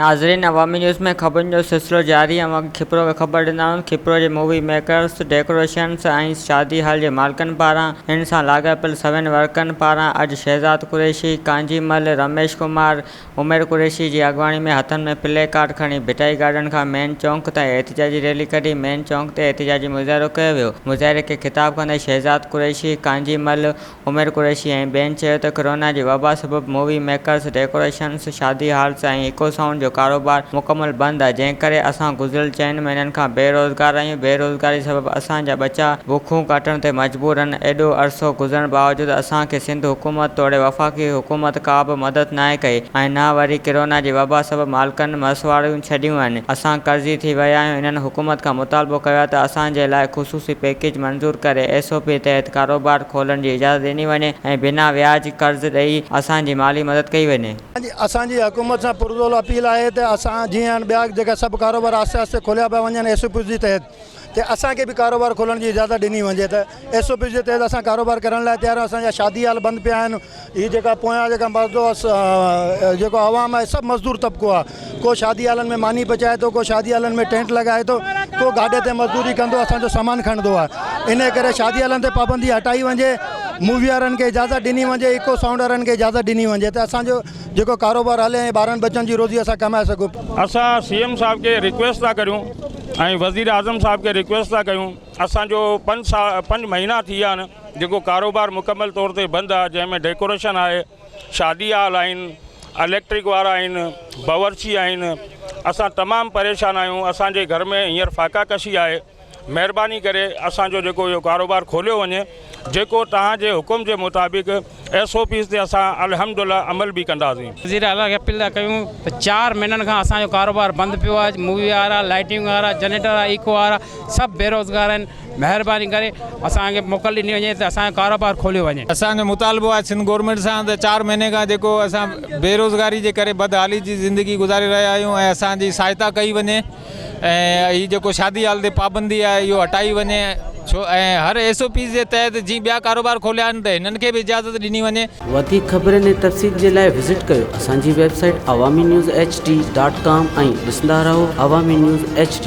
नाज़रीन, अवामी न्यूज़ में ख़बरुनि जो सिलसिलो जारी है। खिपरो खे ख़बर ॾिना। खिपरो जे मूवी मेकर्स, डेकोरेशन्स ऐं शादी हॉल जे मालिकनि पारां इन सां लाॻापियल सभिनी वर्करनि पारां अॼु शहज़ाद कुरैशी, कांजीमल, रमेश कुमार, उमेर कुरैशी जी अॻवानी में हथनि में प्ले कार्ड खणी भिटाई गार्डन खां मेन चौक ताईं एहतिजाजी रैली कढी। मेन चौक ते एहतिजाजी मुज़ाहिरो कयो वियो। मुज़ाहिरे खे ख़िताब कंदे शहज़ाद कुरैशी, कांजीमल, उमेर कुरैशी ऐं ॿियनि चयो त कोरोना जी वबा सबबि मूवी मेकर्स, डेकोरेशन्स, शादी हॉल्स ऐं इको साउंड जो कारोबार मुकमल बंद आहे, जंहिं करे असां गुज़िरियल 4 महीननि खां बेरोज़गार आहियूं। बेरोज़गारी सबबि असांजा बच्चा बुखूं काटण ते मजबूर आहिनि। एॾो अरसो गुज़रण बावजूदि असांखे सिंध हुकूमत तोड़े वफ़ाक़ी हुकूमत का बि मदद नाहे कई ऐं न वरी कोरोना जी वबा सबबि मालिकनि मसवाड़ियूं छॾियूं आहिनि। असां कर्ज़ी थी विया आहियूं। इन्हनि हुकूमत खां मुतालबो कयो आहे त असांजे लाइ ख़ुसूसी पैकेज मंज़ूर करे SOP तहत कारोबार खोलण जी इजाज़त ॾिनी वञे ऐं बिना व्याज कर्ज़ ॾेई असांजी माली मदद कई वञे। असांजी हुकूमत सां पुरज़ोर अपील आहे त असां जीअं ॿिया जेका सभु कारोबार आस्ते आस्ते खोलिया पिया वञनि SOP जे तहत, त असांखे बि कारोबार खोलण जी इजाज़त ॾिनी वञे। त SOP जे तहत असां कारोबार करण लाइ तयारु आहियूं। असांजा शादी हाल बंदि पिया आहिनि। हीअ जेका पोयां जेका जेको आवाम आहे सभु मज़दूर तबिको आहे। को शादी हालनि में मानी पचाए थो, को शादी हालनि में टेंट लॻाए थो, को गाॾे ते मज़दूरी कंदो, असांजो सामान खणंदो आहे। इन करे शादी हालनि ते पाबंदी हटाई वञे, मूवी वारनि खे इजाज़त ॾिनी वञे, इको साउंड वारनि खे इजाज़त ॾिनी वञे त असांजो जेको कारोबार हले ऐं ॿारनि बच्चनि जी रोज़ी असां कमाए सघूं। असां CM साहब खे रिक्वेस्ट था करियूं ऐं वज़ीर आज़म साहब खे रिक्वेस्ट था कयूं। असांजो 5 महीना थी विया आहिनि जेको कारोबार मुकमल तौर ते बंदि आहे, जंहिंमें डेकोरेशन आहे, शादी हाल आहिनि, इलेक्ट्रिक वारा आहिनि, बावर्ची आहिनि। असां तमामु परेशान आहियूं। असांजे घर में हींअर फाका कशी आहे। महिरबानी करे असांजो जेको इहो कारोबार खोलियो वञे, जेको तव्हांजे हुकुम जे मुताबिक़ SOPs ते असां अल्हम्दुलिल्लाह अमल बि कंदासीं। वज़ीर आला खे अपील था कयूं त 4 महीननि खां असांजो कारोबार बंदि पियो आहे। मूवी वारा, लाइटिंग वारा, जनरेटर वारा, इको वारा सभु बेरोज़गार आहिनि। महिरबानी करे असांखे मोकल ॾिनी वञे त असांजो कारोबार खोलियो वञे। असांजो मुतालबो आहे सिंध गवर्नमेंट सां त 4 महीने खां जेको असां बेरोज़गारी जे करे बदहाली जी ज़िंदगी गुज़ारे रहिया आहियूं ऐं असांजी सहायता कई वञे ऐं हीअ जेको शादी हाल ते पाबंदी आहे इहो हटाई वञे। छो ऐं हर SOP जे तहत जीअं ॿिया कारोबार खोलिया आहिनि त हिननि खे बि इजाज़त ॾिनी वञे। वधीक ख़बरनि ऐं तफ़सील जे लाइ विज़िट कयो असांजी वेबसाइट awami news hd.com ऐं ॾिसंदा रहो अवामी न्यूज़ HD।